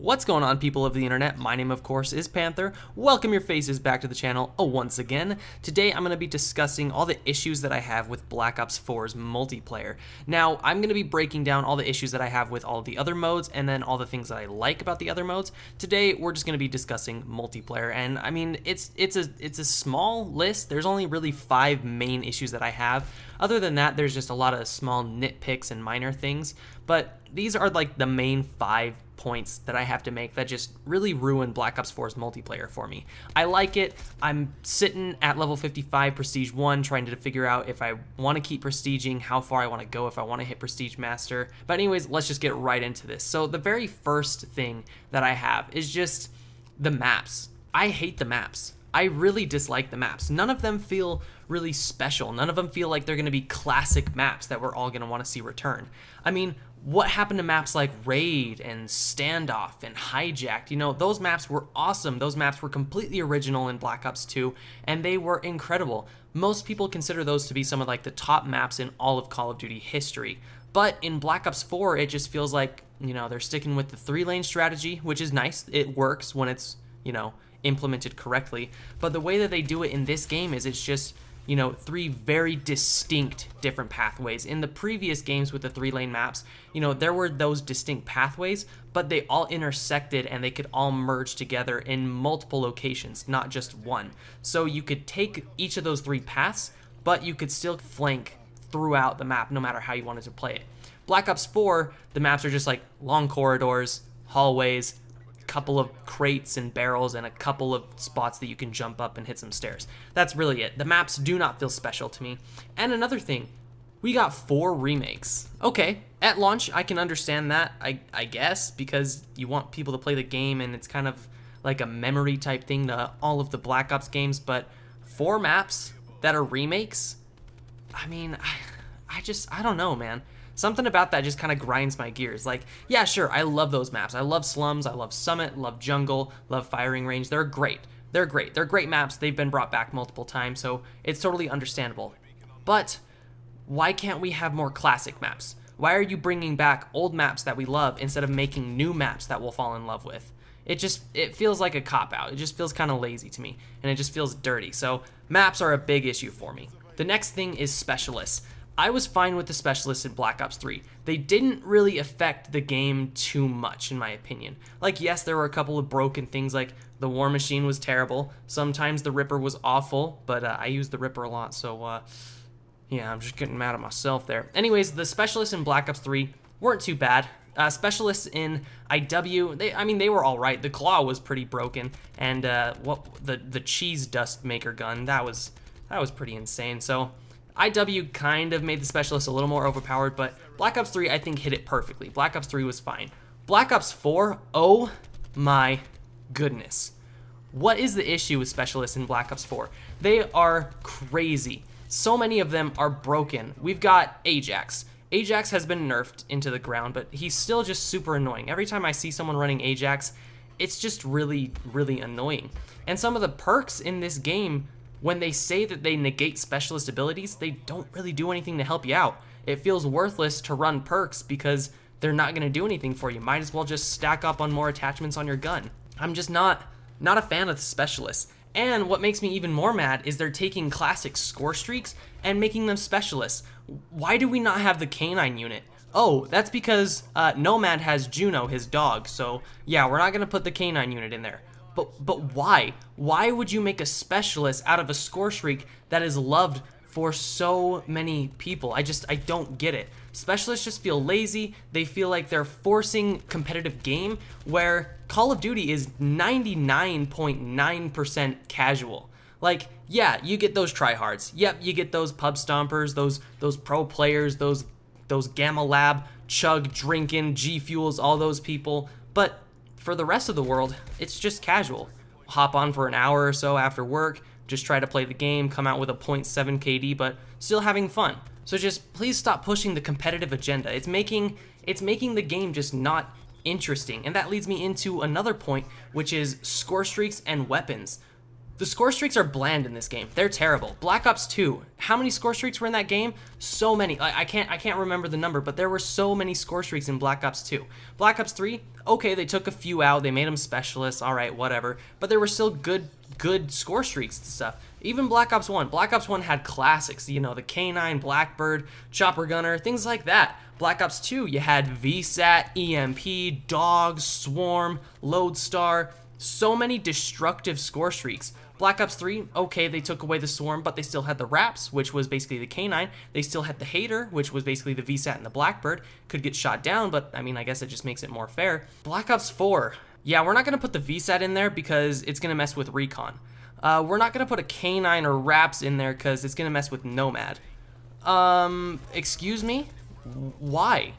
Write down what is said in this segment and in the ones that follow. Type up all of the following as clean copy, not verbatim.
What's going on, people of the internet? My name, of course, is Panther. Welcome your faces back to the channel once again. Today, I'm going to be discussing all the issues that I have with Black Ops 4's multiplayer. Now, I'm going to be breaking down all the issues that I have with all of the other modes and then all the things that I like about the other modes. Today, we're just going to be discussing multiplayer, and I mean, it's a small list. There's only really 5 main issues that I have. Other than that, there's just a lot of small nitpicks and minor things, but these are like the main 5 points that I have to make that just really ruin Black Ops 4's multiplayer for me. I like it. I'm sitting at level 55 Prestige 1 trying to figure out if I want to keep prestiging, how far I want to go, if I want to hit Prestige Master. But anyways, let's just get right into this. So the very first thing that I have is just the maps. I hate the maps. I really dislike the maps. None of them feel really special. None of them feel like they're going to be classic maps that we're all going to want to see return. I mean, what happened to maps like Raid and Standoff and Hijacked? You know, those maps were awesome. Those maps were completely original in Black Ops 2, and they were incredible. Most people consider those to be some of like the top maps in all of Call of Duty history. But in Black Ops 4, it just feels like, you know, they're sticking with the 3-lane strategy, which is nice. It works when it's, you know, implemented correctly. But the way that they do it in this game is it's just, you know, 3 very distinct different pathways. In the previous games with the 3-lane maps, you know, there were those distinct pathways, but they all intersected and they could all merge together in multiple locations, not just one. So you could take each of those 3 paths, but you could still flank throughout the map no matter how you wanted to play it. Black Ops 4, the maps are just like long corridors, hallways, couple of crates and barrels, and a couple of spots that you can jump up and hit some stairs. That's really it. The maps do not feel special to me. And another thing, we got 4 remakes. Okay, at launch, I can understand that, I guess, because you want people to play the game and it's kind of like a memory type thing to all of the Black Ops games, but 4 maps that are remakes? I mean, I don't know, man. Something about that just kind of grinds my gears. Like, yeah, sure, I love those maps. I love Slums, I love Summit, love Jungle, love Firing Range. They're great. They're great. They're great maps. They've been brought back multiple times, so it's totally understandable. But why can't we have more classic maps? Why are you bringing back old maps that we love instead of making new maps that we'll fall in love with? It feels like a cop-out. It just feels kind of lazy to me, and it just feels dirty. So maps are a big issue for me. The next thing is specialists. I was fine with the specialists in Black Ops 3. They didn't really affect the game too much, in my opinion. Like, yes, there were a couple of broken things, like the War Machine was terrible. Sometimes the Ripper was awful, but I used the Ripper a lot, so, yeah, I'm just getting mad at myself there. Anyways, the specialists in Black Ops 3 weren't too bad. Specialists in IW, they were all right. The Claw was pretty broken, and the Cheese Dust Maker gun, that was pretty insane. So IW kind of made the specialists a little more overpowered, but Black Ops 3, I think, hit it perfectly. Black Ops 3 was fine. Black Ops 4, oh my goodness. What is the issue with specialists in Black Ops 4? They are crazy. So many of them are broken. We've got Ajax. Ajax has been nerfed into the ground, but he's still just super annoying. Every time I see someone running Ajax, it's just really, really annoying. And some of the perks in this game, when they say that they negate specialist abilities, they don't really do anything to help you out. It feels worthless to run perks because they're not going to do anything for you. Might as well just stack up on more attachments on your gun. I'm just not a fan of the specialists. And what makes me even more mad is they're taking classic score streaks and making them specialists. Why do we not have the canine unit? Oh, that's because Nomad has Juno, his dog, so yeah, we're not going to put the canine unit in there. But why? Why would you make a specialist out of a score streak that is loved for so many people? I don't get it. Specialists just feel lazy. They feel like they're forcing competitive game where Call of Duty is 99.9% casual. Like, yeah, you get those tryhards. Yep, you get those pub stompers, those pro players, those Gamma Lab, chug, drinking, G Fuels, all those people. But for the rest of the world, it's just casual. Hop on for an hour or so after work, just try to play the game, come out with a .7 KD, but still having fun. So just please stop pushing the competitive agenda. It's making the game just not interesting. And that leads me into another point, which is score streaks and weapons. The score streaks are bland in this game. They're terrible. Black Ops 2, how many score streaks were in that game? So many. I can't remember the number, but there were so many score streaks in Black Ops 2. Black Ops 3, okay, they took a few out, they made them specialists, all right, whatever, but there were still good score streaks and stuff. Even Black Ops 1. Black Ops 1 had classics, you know, the K9, Blackbird, Chopper Gunner, things like that. Black Ops 2, you had VSAT, EMP, Dogs, Swarm, Lodestar, so many destructive score streaks. Black Ops 3, okay, they took away the Swarm, but they still had the Raps, which was basically the K9. They still had the Hater, which was basically the VSAT and the Blackbird. Could get shot down, but I mean, I guess it just makes it more fair. Black Ops 4, yeah, we're not going to put the VSAT in there because it's going to mess with Recon. We're not going to put a K9 or Raps in there because it's going to mess with Nomad. Excuse me? Why?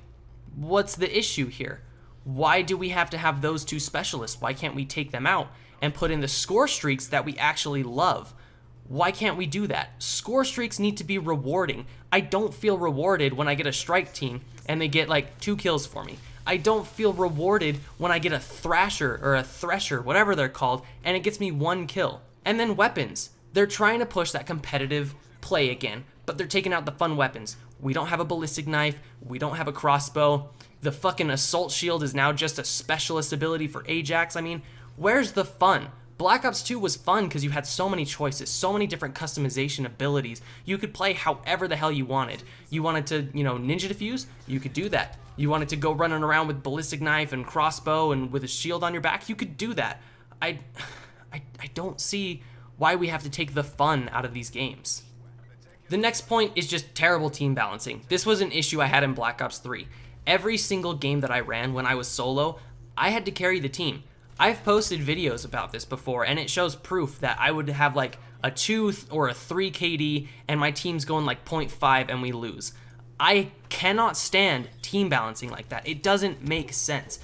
What's the issue here? Why do we have to have those two specialists? Why can't we take them out and put in the score streaks that we actually love? Why can't we do that? Score streaks need to be rewarding. I don't feel rewarded when I get a strike team and they get like 2 kills for me. I don't feel rewarded when I get a Thrasher or a Thresher, whatever they're called, and it gets me 1 kill. And then weapons. They're trying to push that competitive play again, but they're taking out the fun weapons. We don't have a ballistic knife. We don't have a crossbow. The fucking assault shield is now just a specialist ability for Ajax. I mean, where's the fun? Black Ops 2 was fun because you had so many choices, so many different customization abilities. You could play however the hell you wanted. You wanted to, you know, ninja defuse? You could do that. You wanted to go running around with ballistic knife and crossbow and with a shield on your back? You could do that. I don't see why we have to take the fun out of these games. The next point is just terrible team balancing. This was an issue I had in Black Ops 3. Every single game that I ran when I was solo, I had to carry the team. I've posted videos about this before, and it shows proof that I would have like a 2 or a 3 KD, and my team's going like 0.5 and we lose. I cannot stand team balancing like that. It doesn't make sense.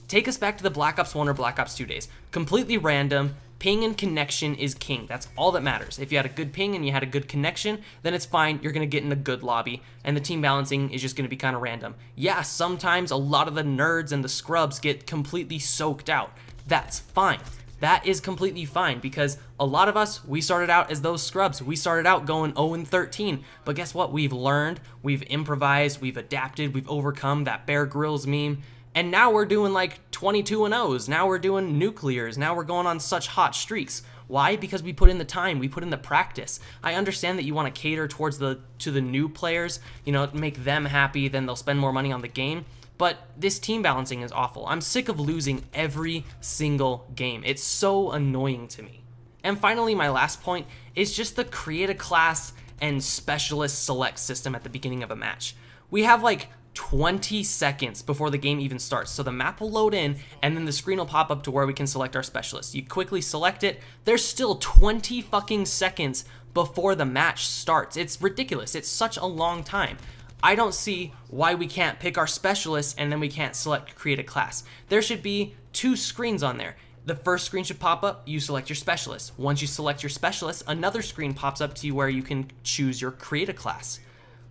Take us back to the Black Ops 1 or Black Ops 2 days. Completely random. Ping and connection is king. That's all that matters. If you had a good ping and you had a good connection, then it's fine. You're going to get in a good lobby, and the team balancing is just going to be kind of random. Yeah, sometimes a lot of the nerds and the scrubs get completely soaked out. That's fine. That is completely fine because a lot of us, we started out as those scrubs. We started out going 0-13, but guess what? We've learned, we've improvised, we've adapted, we've overcome that Bear Grylls meme. And now we're doing like 22-0s. Now we're doing nuclears. Now we're going on such hot streaks. Why? Because we put in the time, we put in the practice. I understand that you want to cater towards the new players, you know, make them happy, then they'll spend more money on the game. But this team balancing is awful. I'm sick of losing every single game. It's so annoying to me. And finally, my last point is just the create a class and specialist select system at the beginning of a match. We have like 20 seconds before the game even starts. So the map will load in and then the screen will pop up to where we can select our specialist. You quickly select it. There's still 20 fucking seconds before the match starts. It's ridiculous. It's such a long time. I don't see why we can't pick our specialist and then we can't select create a class. There should be 2 screens on there. The first screen should pop up, you select your specialist. Once you select your specialist, another screen pops up to you where you can choose your create a class.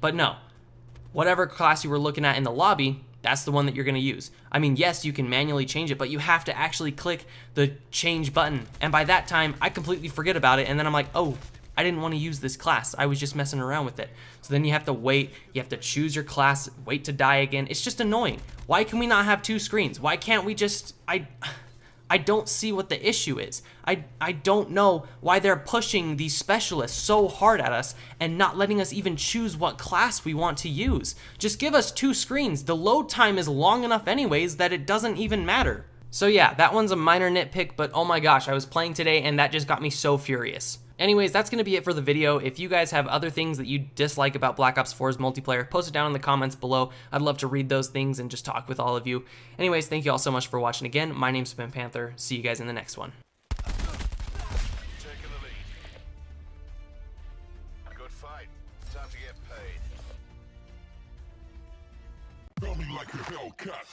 But no, whatever class you were looking at in the lobby, that's the one that you're gonna use. I mean, yes, you can manually change it, but you have to actually click the change button. And by that time, I completely forget about it, and then I'm like, oh, I didn't want to use this class. I was just messing around with it. So then you have to wait, you have to choose your class, wait to die again. It's just annoying. Why can we not have 2 screens? Why can't we just, I don't see what the issue is. I don't know why they're pushing these specialists so hard at us and not letting us even choose what class we want to use. Just give us 2 screens. The load time is long enough anyways that it doesn't even matter. So yeah, that one's a minor nitpick, but oh my gosh, I was playing today and that just got me so furious. Anyways, that's going to be it for the video. If you guys have other things that you dislike about Black Ops 4's multiplayer, post it down in the comments below. I'd love to read those things and just talk with all of you. Anyways, thank you all so much for watching again. My name's Panther. See you guys in the next one. Taking the lead. Good fight. Time to get paid. Tell me like a Hellcat.